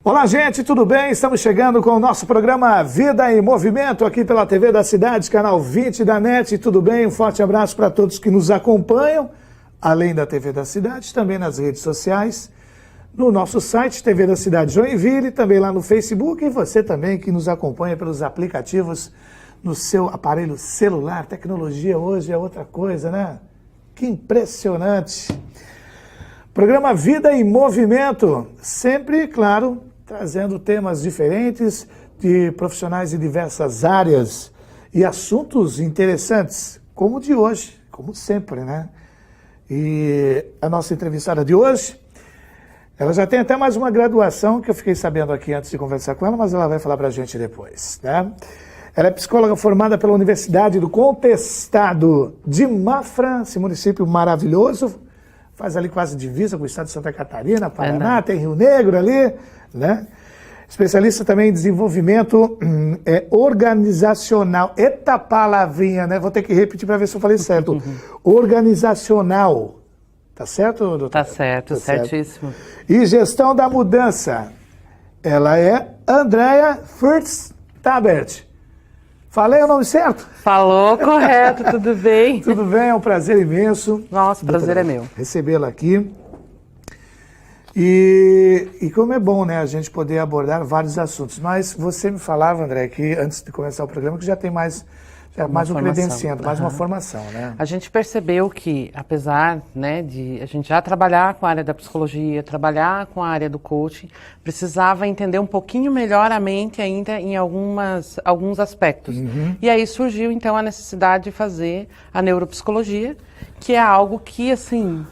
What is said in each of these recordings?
Olá, gente, tudo bem? Estamos chegando com o nosso programa Vida em Movimento aqui pela TV da Cidade, canal 20 da NET. Tudo bem? Um forte abraço para todos que nos acompanham, além da TV da Cidade, também nas redes sociais, no nosso site TV da Cidade Joinville, também lá no Facebook, e você também que nos acompanha pelos aplicativos no seu aparelho celular. Tecnologia hoje é outra coisa, né? Que impressionante! Programa Vida em Movimento, sempre, claro, trazendo temas diferentes de profissionais de diversas áreas e assuntos interessantes, como o de hoje, como sempre, né? E a nossa entrevistada de hoje, ela já tem até mais uma graduação, que eu fiquei sabendo aqui antes de conversar com ela, mas ela vai falar pra gente depois, né? Ela é psicóloga formada pela Universidade do Contestado de Mafra, esse município maravilhoso, faz ali quase divisa com o estado de Santa Catarina, Paraná, tem Rio Negro ali, né? Especialista também em desenvolvimento organizacional. Eita palavrinha, né? Vou ter que repetir para ver se eu falei certo. Organizacional. Tá certo, doutor? Tá certo, certíssimo. E gestão da mudança. Ela é Andréa Furtz-Tabert. Falei o nome certo? Falou correto, tudo bem? Tudo bem, é um prazer imenso. Nossa, o prazer é meu. Recebê-la aqui. E como é bom, né, a gente poder abordar vários assuntos. Mas você me falava, André, que antes de começar o programa, que já tem mais um credenciamento, mais uma formação, né? A gente percebeu que, apesar, né, de a gente já trabalhar com a área da psicologia, trabalhar com a área do coaching, precisava entender um pouquinho melhor a mente ainda em alguns aspectos. E aí surgiu, então, a necessidade de fazer a neuropsicologia, que é algo que, assim,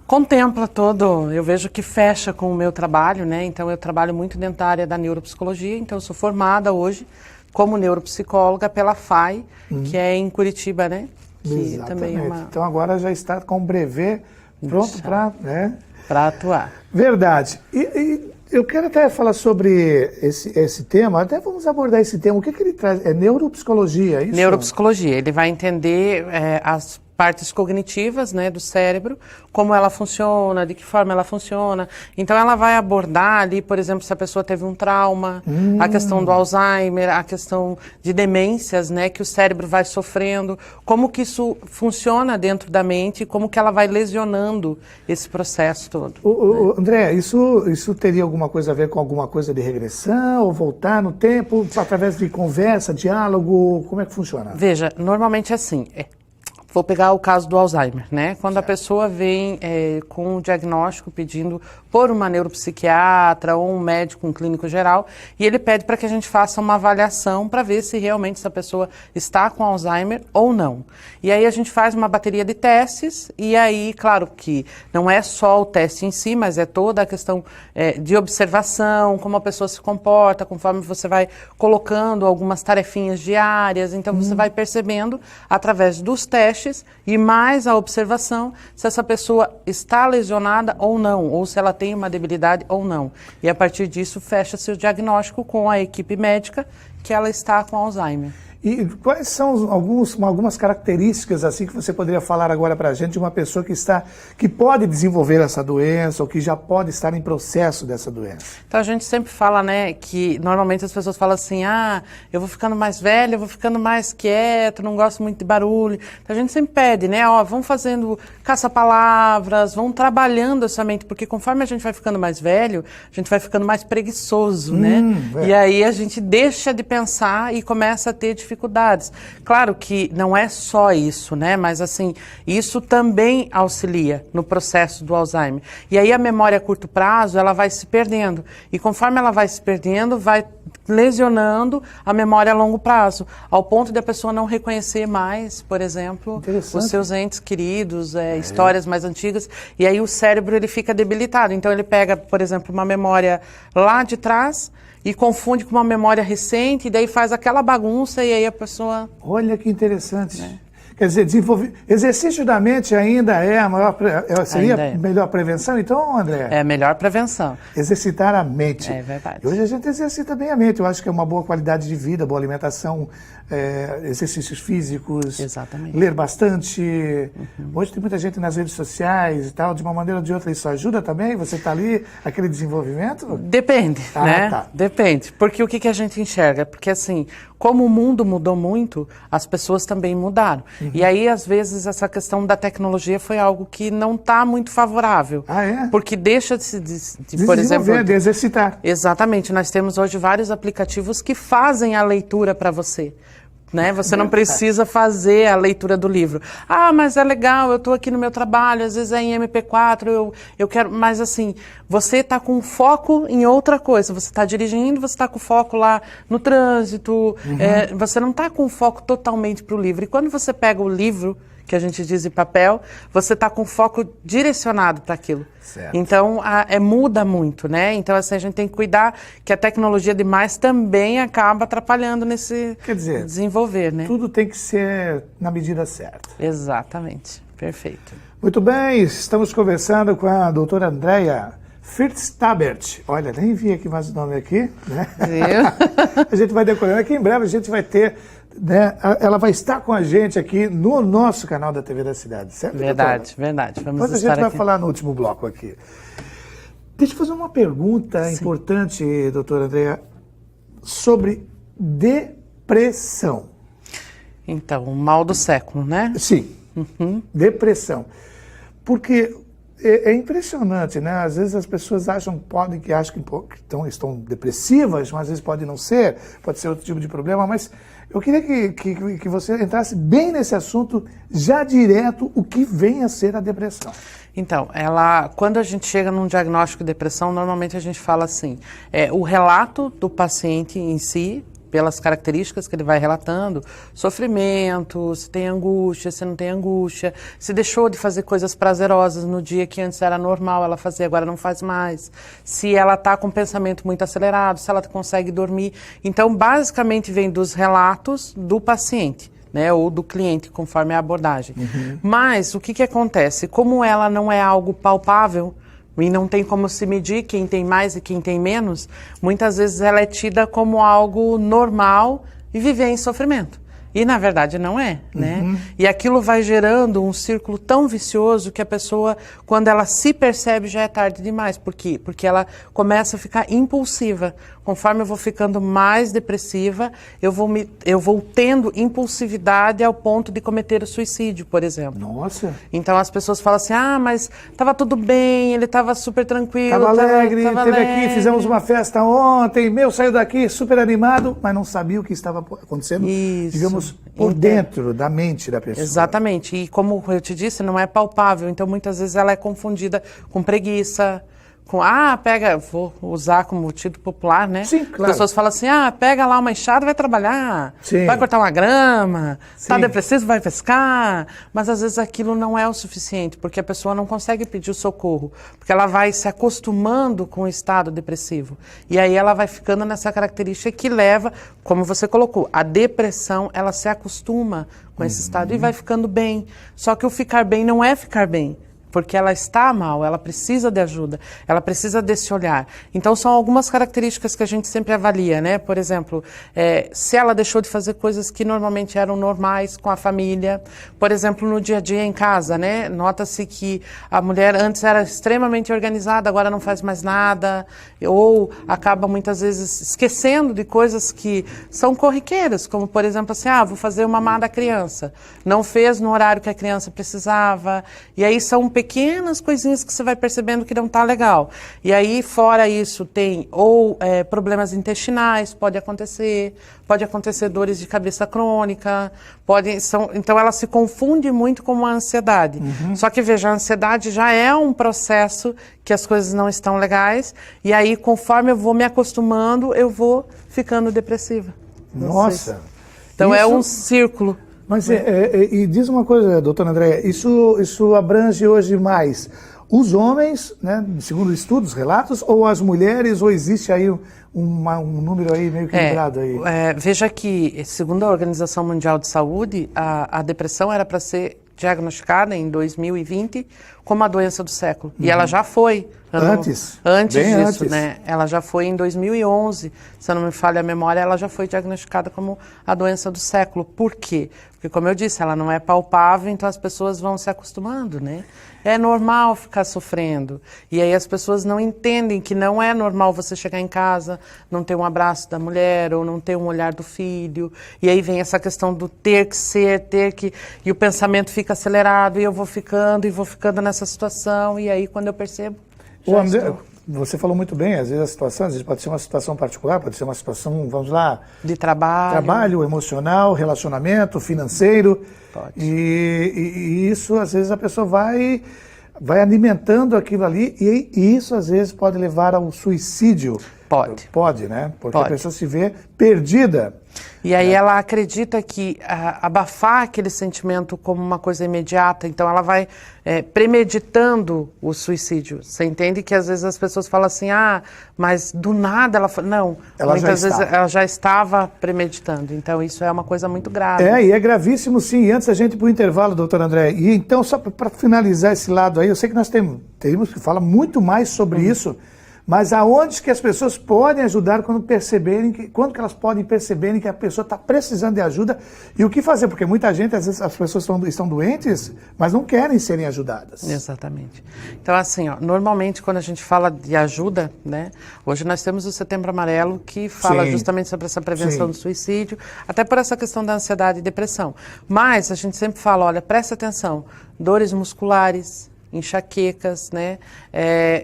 contempla todo, eu vejo que fecha com o meu trabalho, né? Então, eu trabalho muito dentro da área da neuropsicologia, então eu sou formada hoje como neuropsicóloga pela FAI, que é em Curitiba, né? Que Exatamente. também é uma... Então agora já está com o brevet pronto para, né? Para atuar. Verdade. E eu quero até falar sobre esse tema, até vamos abordar esse tema. O que ele traz? É neuropsicologia, é isso? Neuropsicologia. Ele vai entender as partes cognitivas, né, do cérebro, como ela funciona, de que forma ela funciona. Então ela vai abordar ali, por exemplo, se a pessoa teve um trauma, a questão do Alzheimer, a questão de demências, né, que o cérebro vai sofrendo, como que isso funciona dentro da mente, como que ela vai lesionando esse processo todo. Né? André, isso teria alguma coisa a ver com alguma coisa de regressão, ou voltar no tempo, através de conversa, diálogo, como é que funciona? Veja, normalmente é assim, vou pegar o caso do Alzheimer, né? Quando a pessoa vem com um diagnóstico pedindo por uma neuropsiquiatra ou um médico, um clínico geral, e ele pede para que a gente faça uma avaliação para ver se realmente essa pessoa está com Alzheimer ou não. E aí a gente faz uma bateria de testes, e aí, claro que não é só o teste em si, mas é toda a questão de observação, como a pessoa se comporta, conforme você vai colocando algumas tarefinhas diárias, então você vai percebendo através dos testes e mais a observação se essa pessoa está lesionada ou não, ou se ela tem uma debilidade ou não. E a partir disso fecha-se o diagnóstico com a equipe médica que ela está com Alzheimer. E quais são algumas características assim que você poderia falar agora para a gente de uma pessoa que pode desenvolver essa doença ou que já pode estar em processo dessa doença? Então a gente sempre fala, né, que normalmente as pessoas falam assim, eu vou ficando mais velha, eu vou ficando mais quieto, não gosto muito de barulho. Então a gente sempre pede, né, vão fazendo caça-palavras, vão trabalhando essa mente, porque conforme a gente vai ficando mais velho, a gente vai ficando mais preguiçoso, né? E aí a gente deixa de pensar e começa a ter dificuldades. Claro que não é só isso, né? Mas assim, isso também auxilia no processo do Alzheimer. E aí a memória a curto prazo, ela vai se perdendo. E conforme ela vai se perdendo, vai lesionando a memória a longo prazo, ao ponto de a pessoa não reconhecer mais, por exemplo, os seus entes queridos, histórias mais antigas, e aí o cérebro ele fica debilitado. Então ele pega, por exemplo, uma memória lá de trás e confunde com uma memória recente, e daí faz aquela bagunça, e aí a pessoa... Olha que interessante. Quer dizer, exercício da mente ainda é a maior, seria a melhor prevenção, então, André? É a melhor prevenção. Exercitar a mente. É verdade. E hoje a gente exercita bem a mente, eu acho que é uma boa qualidade de vida, boa alimentação, exercícios físicos. Exatamente. Ler bastante. Hoje tem muita gente nas redes sociais e tal, de uma maneira ou de outra, isso ajuda também? Você está ali, aquele desenvolvimento? Depende, né? Tá. Depende. Porque o que a gente enxerga? Porque assim, como o mundo mudou muito, as pessoas também mudaram. E aí, às vezes, essa questão da tecnologia foi algo que não está muito favorável. Ah, é? Porque deixa de por exemplo... de exercitar. Exatamente. Nós temos hoje vários aplicativos que fazem a leitura para você. Né? Você não precisa fazer a leitura do livro. Ah, mas é legal, eu estou aqui no meu trabalho, às vezes é em MP4, eu quero... Mas assim, você está com foco em outra coisa. Você está dirigindo, você está com foco lá no trânsito, você não está com foco totalmente para o livro. E quando você pega o livro, que a gente diz em papel, você está com foco direcionado para aquilo. Certo. Então, muda muito, né? Então, assim, a gente tem que cuidar que a tecnologia demais também acaba atrapalhando nesse desenvolver, né? Tudo tem que ser na medida certa. Exatamente. Perfeito. Muito bem, estamos conversando com a doutora Andrea First-Tabert. Olha, nem vi aqui mais o nome aqui, né? A gente vai decorando aqui, em breve a gente vai ter... Né? Ela vai estar com a gente aqui no nosso canal da TV da Cidade, certo? Verdade, doutora? verdade. Depois a gente vai falar no último bloco aqui. Deixa eu fazer uma pergunta importante, doutora Andrea, sobre depressão. Então, o mal do século, né? Sim, depressão. Porque é impressionante, né? Às vezes as pessoas acham que estão depressivas, mas às vezes pode não ser, pode ser outro tipo de problema, mas eu queria que você entrasse bem nesse assunto, já direto, o que vem a ser a depressão. Então, quando a gente chega num diagnóstico de depressão, normalmente a gente fala assim, o relato do paciente em si, pelas características que ele vai relatando, sofrimento, se tem angústia, se não tem angústia, se deixou de fazer coisas prazerosas no dia que antes era normal ela fazer, agora não faz mais, se ela está com o pensamento muito acelerado, se ela consegue dormir. Então, basicamente, vem dos relatos do paciente, né, ou do cliente, conforme a abordagem. Mas, o que acontece? Como ela não é algo palpável, e não tem como se medir quem tem mais e quem tem menos, muitas vezes ela é tida como algo normal e viver em sofrimento. E, na verdade, não é, né? E aquilo vai gerando um círculo tão vicioso que a pessoa, quando ela se percebe, já é tarde demais. Por quê? Porque ela começa a ficar impulsiva. Conforme eu vou ficando mais depressiva, eu vou tendo impulsividade ao ponto de cometer o suicídio, por exemplo. Nossa! Então as pessoas falam assim, mas estava tudo bem, ele estava super tranquilo. Estava alegre, tava esteve alegre. aqui, fizemos uma festa ontem, saiu daqui super animado, mas não sabia o que estava acontecendo, digamos, por dentro da mente da pessoa. Exatamente, e como eu te disse, não é palpável, então muitas vezes ela é confundida com preguiça, vou usar como título popular, né? Sim, claro. As pessoas falam assim, pega lá uma enxada e vai trabalhar, vai cortar uma grama, tá depressivo, vai pescar, mas às vezes aquilo não é o suficiente, porque a pessoa não consegue pedir o socorro, porque ela vai se acostumando com o estado depressivo, e aí ela vai ficando nessa característica que leva, como você colocou, a depressão, ela se acostuma com esse estado e vai ficando bem, só que o ficar bem não é ficar bem, porque ela está mal, ela precisa de ajuda, ela precisa desse olhar. Então, são algumas características que a gente sempre avalia, né? Por exemplo, se ela deixou de fazer coisas que normalmente eram normais com a família, por exemplo, no dia a dia em casa, né? Nota-se que a mulher antes era extremamente organizada, agora não faz mais nada, ou acaba muitas vezes esquecendo de coisas que são corriqueiras, como, por exemplo, assim, vou fazer o mamar da criança. Não fez no horário que a criança precisava, e aí são pequenas coisinhas que você vai percebendo que não está legal. E aí, fora isso, tem problemas intestinais, pode acontecer dores de cabeça crônica, então ela se confunde muito com a ansiedade. Só que, veja, a ansiedade já é um processo que as coisas não estão legais, e aí, conforme eu vou me acostumando, eu vou ficando depressiva. Nossa! Então, é um círculo. Mas e diz uma coisa, doutora Andréia, isso abrange hoje mais os homens, né, segundo estudos, relatos, ou as mulheres, ou existe aí um número aí meio equilibrado aí? Veja que, segundo a Organização Mundial de Saúde, a depressão era para ser diagnosticada em 2020 como a doença do século. E ela já foi. Antes disso, né? Ela já foi em 2011, se eu não me falha a memória, ela já foi diagnosticada como a doença do século. Por quê? Porque, como eu disse, ela não é palpável, então as pessoas vão se acostumando, né? É normal ficar sofrendo. E aí as pessoas não entendem que não é normal você chegar em casa, não ter um abraço da mulher, ou não ter um olhar do filho. E aí vem essa questão do ter que ser, ter que... E o pensamento fica acelerado, e eu vou ficando nessa situação, e aí quando eu percebo... André, você falou muito bem, às vezes a situação, às vezes pode ser uma situação particular, pode ser uma situação, vamos lá... De trabalho. Trabalho, emocional, relacionamento, financeiro. Pode. E isso, às vezes, a pessoa vai alimentando aquilo ali e isso, às vezes, pode levar ao suicídio. Pode. Pode, né? Porque pode. A pessoa se vê perdida. E aí ela acredita que abafar aquele sentimento como uma coisa imediata, então ela vai premeditando o suicídio. Você entende que às vezes as pessoas falam assim, mas do nada ela fala, não, muitas vezes ela já estava premeditando. Então isso é uma coisa muito grave. E é gravíssimo sim. E antes a gente ir para o intervalo, doutor André, e então só para finalizar esse lado aí, eu sei que nós teríamos que falar muito mais sobre isso, mas aonde que as pessoas podem ajudar quando que elas podem perceberem que a pessoa está precisando de ajuda e o que fazer? Porque muita gente, às vezes, as pessoas estão doentes, mas não querem serem ajudadas. Exatamente. Então, assim, normalmente quando a gente fala de ajuda, né? Hoje nós temos o Setembro Amarelo que fala justamente sobre essa prevenção do suicídio, até por essa questão da ansiedade e depressão. Mas a gente sempre fala, olha, presta atenção, dores musculares, enxaquecas, né?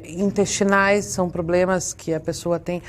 Intestinais são problemas que a pessoa tem.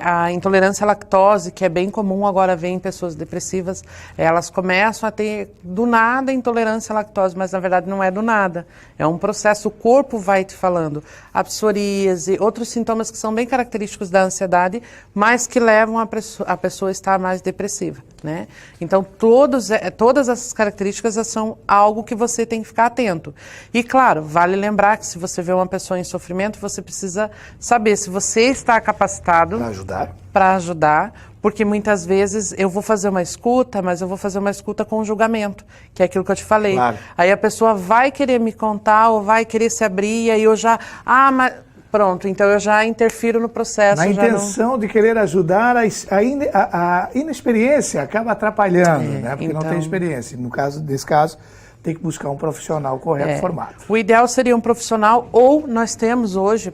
A intolerância à lactose, que é bem comum agora ver em pessoas depressivas, elas começam a ter do nada intolerância à lactose, mas na verdade não é do nada. É um processo, o corpo vai te falando. A psoríase, outros sintomas que são bem característicos da ansiedade, mas que levam a pessoa a estar mais depressiva, né? Então todas essas características são algo que você tem que ficar atento. E claro, vale lembrar que se você vê uma pessoa em sofrimento, você precisa saber se você está capacitado para ajudar, porque muitas vezes eu vou fazer uma escuta, mas eu vou fazer uma escuta com julgamento, que é aquilo que eu te falei. Claro. Aí a pessoa vai querer me contar ou vai querer se abrir, e aí eu já... mas... Pronto, então eu já interfiro no processo. Na intenção de querer ajudar, a inexperiência acaba atrapalhando, né? Porque não tem experiência. Nesse caso, tem que buscar um profissional correto formado. O ideal seria um profissional, ou nós temos hoje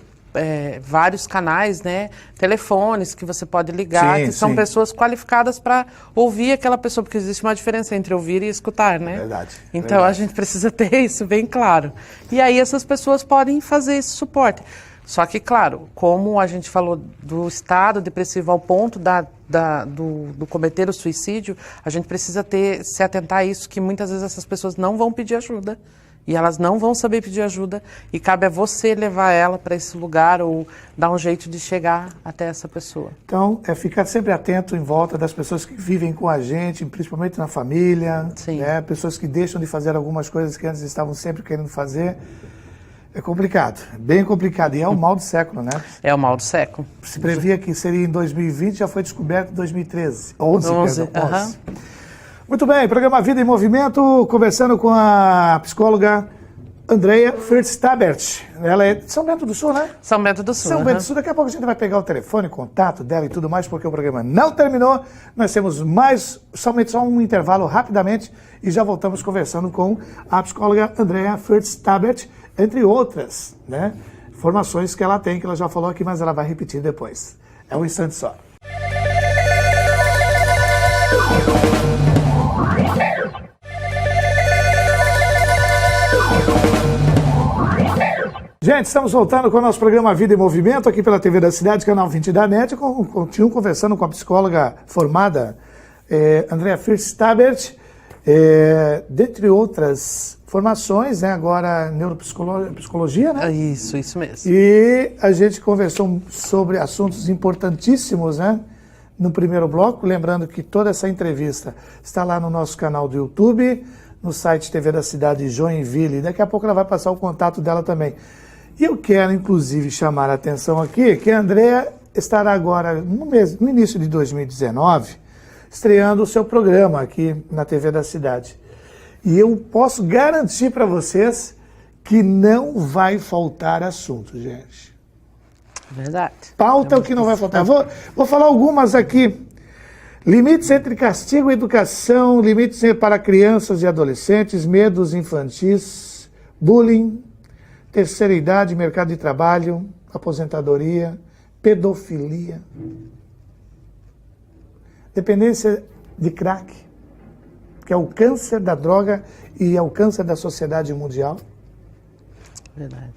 vários canais, né, telefones que você pode ligar, que são pessoas qualificadas para ouvir aquela pessoa, porque existe uma diferença entre ouvir e escutar, né? Verdade. Então a gente precisa ter isso bem claro. E aí essas pessoas podem fazer esse suporte. Só que, claro, como a gente falou do estado depressivo ao ponto do cometer o suicídio, a gente precisa se atentar a isso, que muitas vezes essas pessoas não vão pedir ajuda, e elas não vão saber pedir ajuda, e cabe a você levar ela para esse lugar ou dar um jeito de chegar até essa pessoa. Então, ficar sempre atento em volta das pessoas que vivem com a gente, principalmente na família, né? Pessoas que deixam de fazer algumas coisas que antes estavam sempre querendo fazer. É complicado, bem complicado. E é o mal do século, né? É o mal do século. Se previa que seria em 2020, já foi descoberto em 2013. 11. Muito bem, programa Vida em Movimento, conversando com a psicóloga Andrea First-Tabert. Ela é de São Bento do Sul, né? São Bento do Sul. São Bento do Sul. Daqui a pouco a gente vai pegar o telefone, contato dela e tudo mais, porque o programa não terminou. Nós temos somente só um intervalo rapidamente e já voltamos conversando com a psicóloga Andrea First-Tabert, entre outras, né, informações que ela tem, que ela já falou aqui, mas ela vai repetir depois. É um instante só. Gente, estamos voltando com o nosso programa Vida em Movimento, aqui pela TV da Cidade, canal 20 da NET. Continuo conversando com a psicóloga formada, Andrea First-Tabert, dentre outras formações, né? Agora neuropsicologia, né? Isso mesmo. E a gente conversou sobre assuntos importantíssimos, né? No primeiro bloco, lembrando que toda essa entrevista está lá no nosso canal do YouTube, no site TV da Cidade Joinville, e daqui a pouco ela vai passar o contato dela também. E eu quero, inclusive, chamar a atenção aqui que a Andréa estará agora, no início de 2019, estreando o seu programa aqui na TV da Cidade. E eu posso garantir para vocês que não vai faltar assunto, gente. Verdade. Pauta é o que não vai faltar. Vou falar algumas aqui. Limites entre castigo e educação, limites para crianças e adolescentes, medos infantis, bullying, terceira idade, mercado de trabalho, aposentadoria, pedofilia, dependência de crack, que é o câncer da droga e é o câncer da sociedade mundial. Verdade.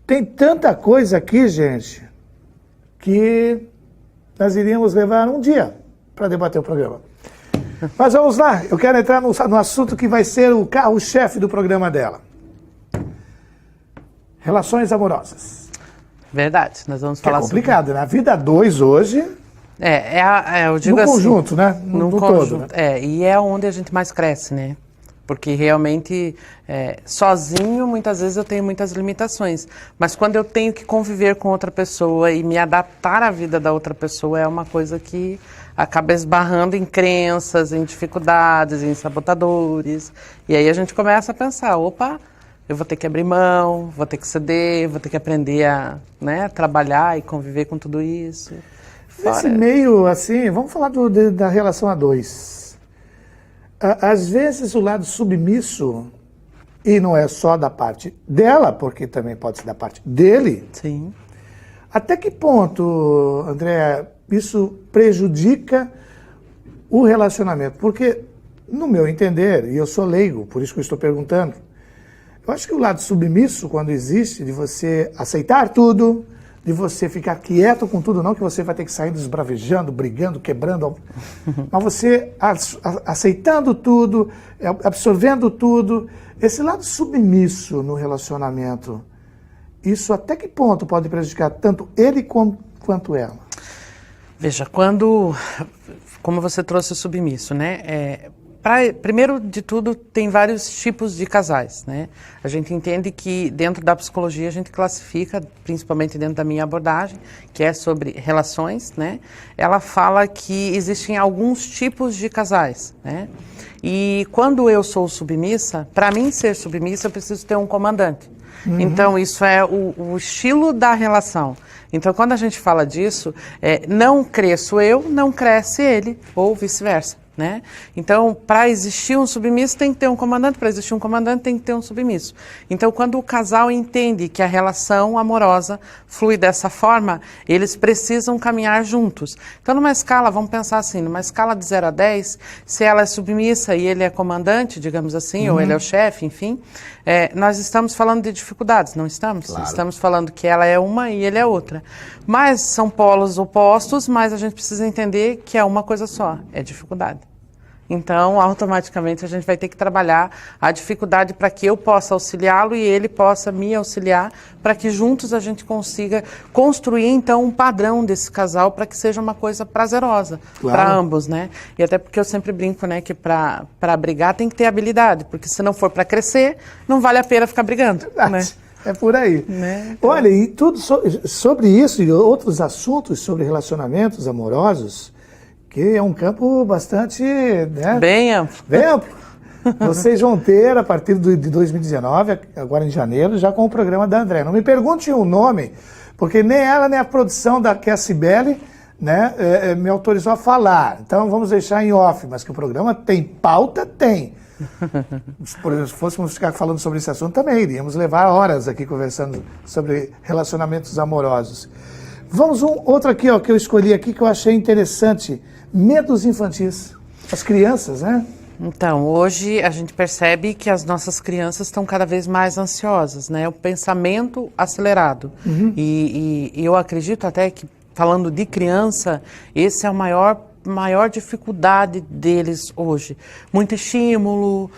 Tem tanta coisa aqui, gente, que nós iríamos levar um dia para debater o programa. Mas vamos lá, eu quero entrar no assunto que vai ser o carro-chefe do programa dela. Relações amorosas. Verdade, nós vamos falar sobre... É complicado, né? A vida 2 hoje... eu digo no assim... conjunto, né? No conjunto, todo. Né? E é onde a gente mais cresce, né? Porque realmente, sozinho, muitas vezes eu tenho muitas limitações. Mas quando eu tenho que conviver com outra pessoa e me adaptar à vida da outra pessoa, é uma coisa que acaba esbarrando em crenças, em dificuldades, em sabotadores. E aí a gente começa a pensar, opa, eu vou ter que abrir mão, vou ter que ceder, vou ter que aprender a trabalhar e conviver com tudo isso. Nesse meio, assim, vamos falar da relação a 2. Às vezes o lado submisso, e não é só da parte dela, porque também pode ser da parte dele. Sim. Até que ponto, André, isso prejudica o relacionamento? Porque, no meu entender, e eu sou leigo, por isso que eu estou perguntando, eu acho que o lado submisso, quando existe, de você aceitar tudo, de você ficar quieto com tudo, não que você vai ter que sair desbravejando, brigando, quebrando, mas você aceitando tudo, absorvendo tudo, esse lado submisso no relacionamento, isso até que ponto pode prejudicar tanto ele quanto ela? Veja, como você trouxe o submisso, né? Primeiro de tudo, tem vários tipos de casais, né? A gente entende que dentro da psicologia a gente classifica, principalmente dentro da minha abordagem, que é sobre relações, né? Ela fala que existem alguns tipos de casais, né? E quando eu sou submissa, para mim ser submissa eu preciso ter um comandante. Uhum. Então isso é o estilo da relação. Então quando a gente fala disso, não cresço eu, não cresce ele, ou vice-versa. Né? Então, para existir um submisso tem que ter um comandante, para existir um comandante tem que ter um submisso. Então, quando o casal entende que a relação amorosa flui dessa forma, eles precisam caminhar juntos. Então, numa escala, vamos pensar assim, numa escala de 0 a 10, se ela é submissa e ele é comandante, digamos assim, ou ele é o chefe, enfim, nós estamos falando de dificuldades, não estamos? Claro. Estamos falando que ela é uma e ele é outra. Mas são polos opostos, mas a gente precisa entender que é uma coisa só, é dificuldade. Então, automaticamente, a gente vai ter que trabalhar a dificuldade para que eu possa auxiliá-lo e ele possa me auxiliar, para que juntos a gente consiga construir, então, um padrão desse casal para que seja uma coisa prazerosa para ambos, né? E até porque eu sempre brinco, né, que para brigar tem que ter habilidade, porque se não for para crescer, não vale a pena ficar brigando, né? É por aí. Né? Então... Olha, e tudo sobre isso e outros assuntos sobre relacionamentos amorosos, que é um campo bastante... Né? Bem amplo. Bem amplo. Vocês vão ter, a partir de 2019, agora em janeiro, já com o programa da André. Não me pergunte o nome, porque nem ela, nem a produção que é a Cibele, né, me autorizou a falar. Então vamos deixar em off, mas que o programa tem pauta, tem. Por exemplo, se fôssemos ficar falando sobre esse assunto, também iríamos levar horas aqui conversando sobre relacionamentos amorosos. Vamos outro aqui, ó, que eu escolhi aqui, que eu achei interessante. Medos infantis. As crianças, né? Então, hoje a gente percebe que as nossas crianças estão cada vez mais ansiosas, né? O pensamento acelerado. Uhum. E eu acredito até que, falando de criança, esse é o maior maior dificuldade deles hoje. Muito estímulo,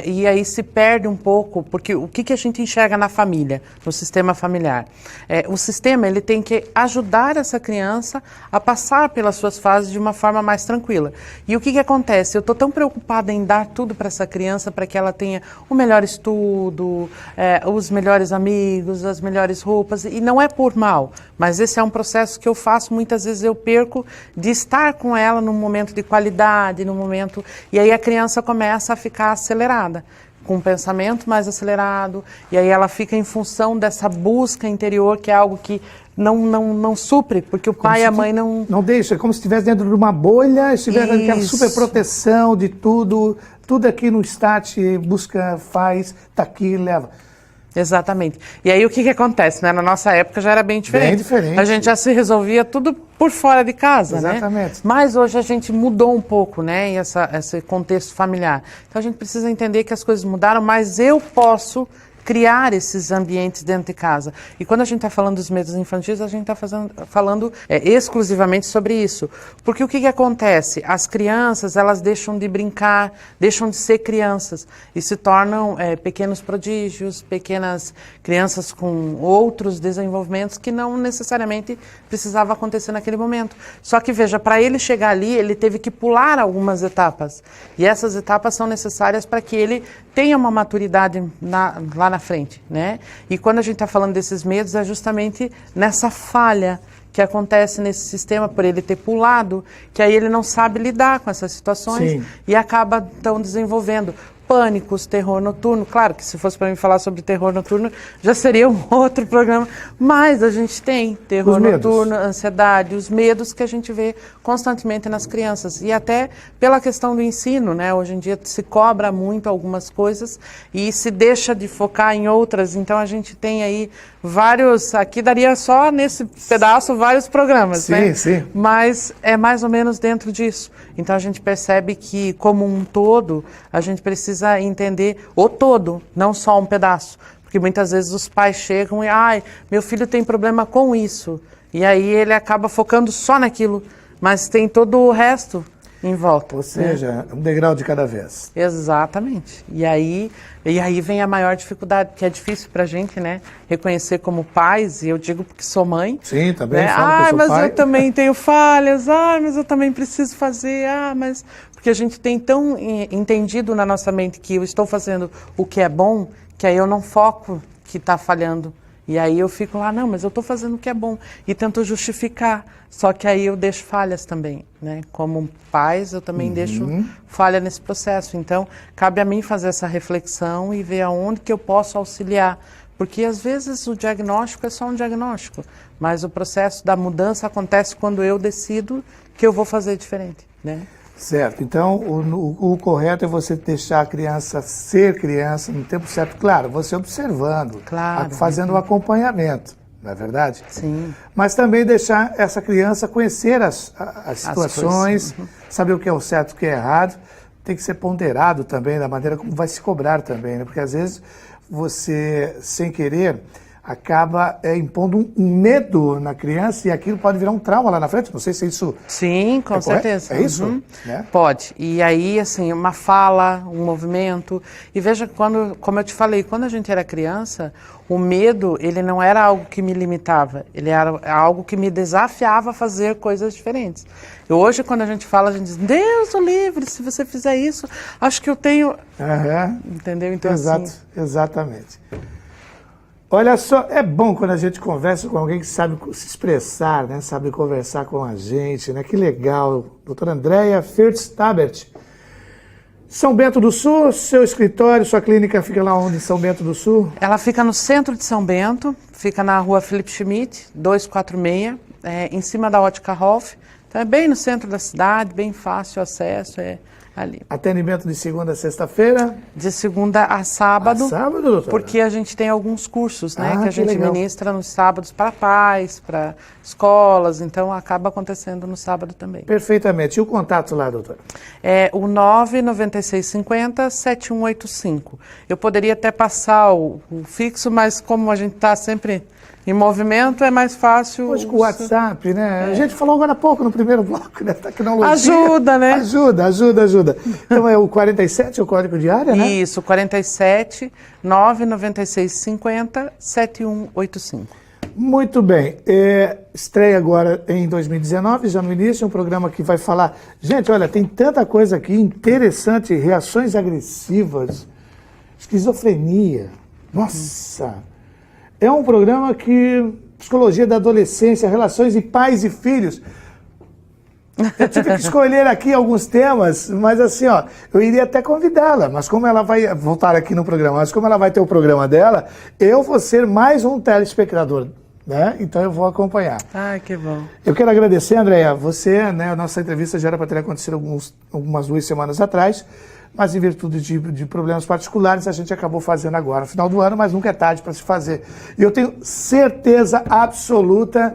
e aí se perde um pouco, porque o que a gente enxerga na família, no sistema familiar? O sistema ele tem que ajudar essa criança a passar pelas suas fases de uma forma mais tranquila. E o que acontece? Eu estou tão preocupada em dar tudo para essa criança, para que ela tenha o melhor estudo, os melhores amigos, as melhores roupas, e não é por mal, mas esse é um processo que eu faço, muitas vezes eu perco de estar com ela num momento de qualidade, num momento... E aí a criança começa a ficar acelerada, com um pensamento mais acelerado, e aí ela fica em função dessa busca interior, que é algo que não supre, porque o pai e a mãe não... Não deixa, é como se estivesse dentro de uma bolha, estivesse naquela super proteção de tudo aqui no start, busca, faz, tá aqui, leva. Exatamente. E aí o que acontece, né? Na nossa época já era bem diferente. Bem diferente. A gente já se resolvia tudo por fora de casa, Exatamente. né? Mas hoje a gente mudou um pouco, né? Esse contexto familiar. Então a gente precisa entender que as coisas mudaram, mas eu posso criar esses ambientes dentro de casa. E quando a gente está falando dos medos infantis, a gente está falando exclusivamente sobre isso. Porque o que acontece? As crianças, elas deixam de brincar, deixam de ser crianças e se tornam pequenos prodígios, pequenas crianças com outros desenvolvimentos que não necessariamente precisava acontecer naquele momento. Só que, veja, para ele chegar ali, ele teve que pular algumas etapas. E essas etapas são necessárias para que ele tenha uma maturidade lá na frente, né? E quando a gente está falando desses medos, é justamente nessa falha que acontece nesse sistema, por ele ter pulado, que aí ele não sabe lidar com essas situações. Sim. E acaba, então, desenvolvendo pânicos, terror noturno. Claro que se fosse para mim falar sobre terror noturno, já seria um outro programa, mas a gente tem terror noturno, ansiedade, os medos que a gente vê constantemente nas crianças. E até pela questão do ensino, né? Hoje em dia se cobra muito algumas coisas e se deixa de focar em outras. Então a gente tem aí vários, aqui daria só nesse pedaço vários programas, sim, né? Sim. Mas é mais ou menos dentro disso. Então a gente percebe que, como um todo, a gente precisa entender o todo, não só um pedaço. Porque muitas vezes os pais chegam e, meu filho tem problema com isso. E aí ele acaba focando só naquilo, mas tem todo o resto em volta. Ou seja, um degrau de cada vez. Exatamente. E aí vem a maior dificuldade, porque é difícil pra gente, né, reconhecer como pais, e eu digo porque sou mãe. Sim, também. Né? Falo que eu sou mas pai. eu também tenho falhas, mas eu também preciso fazer, mas... Porque a gente tem tão entendido na nossa mente que eu estou fazendo o que é bom, que aí eu não foco que está falhando. E aí eu fico lá, não, mas eu estou fazendo o que é bom. E tento justificar. Só que aí eu deixo falhas também, né? Como pais, eu também deixo falha nesse processo. Então, cabe a mim fazer essa reflexão e ver aonde que eu posso auxiliar. Porque às vezes o diagnóstico é só um diagnóstico, mas o processo da mudança acontece quando eu decido que eu vou fazer diferente, né? Certo, então o correto é você deixar a criança ser criança no tempo certo, claro, você observando, fazendo o acompanhamento, não é verdade? Sim. Mas também deixar essa criança conhecer as situações, saber o que é o certo e o que é errado, tem que ser ponderado também da maneira como vai se cobrar também, né? Porque às vezes você, sem querer, acaba impondo um medo na criança e aquilo pode virar um trauma lá na frente. Não sei se isso... Sim, com certeza. É isso? Né? Pode. E aí, assim, uma fala, um movimento. E veja, como eu te falei, quando a gente era criança, o medo, ele não era algo que me limitava. Ele era algo que me desafiava a fazer coisas diferentes. E hoje, quando a gente fala, a gente diz, Deus o livre, se você fizer isso, acho que eu tenho... Entendeu? Então, Exatamente. Olha só, é bom quando a gente conversa com alguém que sabe se expressar, né? Sabe conversar com a gente, né? Que legal. Doutora Andréia First-Tabert. São Bento do Sul, seu escritório, sua clínica fica lá onde, em São Bento do Sul? Ela fica no centro de São Bento, fica na rua Felipe Schmidt, 246, em cima da Ótica Rolf. Então é bem no centro da cidade, bem fácil o acesso, ali. Atendimento de segunda a sexta-feira? De segunda a sábado. Sábado, doutora? Porque a gente tem alguns cursos, né? Que a gente ministra nos sábados para pais, para escolas, então acaba acontecendo no sábado também. Perfeitamente. E o contato lá, doutora? É o 99650-7185. Eu poderia até passar o fixo, mas como a gente está sempre Em movimento é mais fácil. Hoje com o WhatsApp, né? A gente falou agora há pouco no primeiro bloco, né? Tecnologia. Ajuda, né? Ajuda. Então é o 47, é o código de área, né? Isso, 47 996 50 7185. Muito bem. Estreia agora em 2019, já no início, um programa que vai falar... Gente, olha, tem tanta coisa aqui interessante, reações agressivas, esquizofrenia. Nossa! É um programa que... Psicologia da adolescência, relações de pais e filhos. Eu tive que escolher aqui alguns temas, mas assim, ó, eu iria até convidá-la, mas como ela vai voltar aqui no programa, mas como ela vai ter o programa dela, eu vou ser mais um telespectador, né? Então eu vou acompanhar. Ai, que bom. Eu quero agradecer, Andréia, você, né, a nossa entrevista já era para ter acontecido algumas 2 semanas atrás, mas em virtude de problemas particulares, a gente acabou fazendo agora, no final do ano, mas nunca é tarde para se fazer. E eu tenho certeza absoluta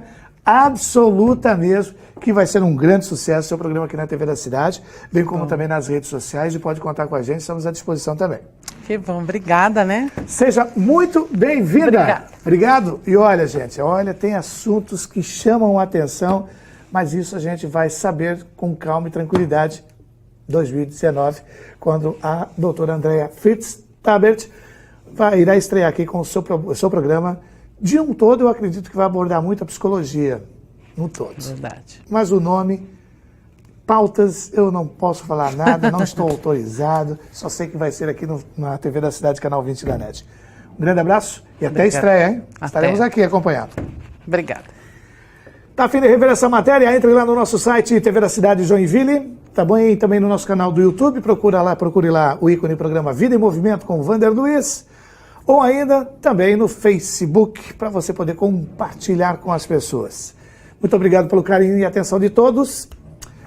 mesmo, que vai ser um grande sucesso o seu programa aqui na TV da Cidade, bem como também nas redes sociais, e pode contar com a gente, estamos à disposição também. Que bom, obrigada, né? Seja muito bem-vinda. Obrigada. Obrigado. E olha, gente, tem assuntos que chamam a atenção, mas isso a gente vai saber com calma e tranquilidade 2019, quando a doutora Andréia Fritz-Tabert irá estrear aqui com o seu programa. De um todo, eu acredito que vai abordar muito a psicologia, no todo. Verdade. Mas o nome, pautas, eu não posso falar nada, não estou autorizado, só sei que vai ser aqui na TV da Cidade, canal 20 da NET. Um grande abraço e até a estreia, hein? Estaremos aqui acompanhando. Obrigada. Tá afim de rever essa matéria? Entre lá no nosso site TV da Cidade Joinville, tá bom? E também no nosso canal do YouTube, procure lá o ícone programa Vida em Movimento com o Vander Luiz, ou ainda também no Facebook, para você poder compartilhar com as pessoas. Muito obrigado pelo carinho e atenção de todos.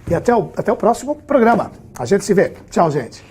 E até o próximo programa. A gente se vê. Tchau, gente.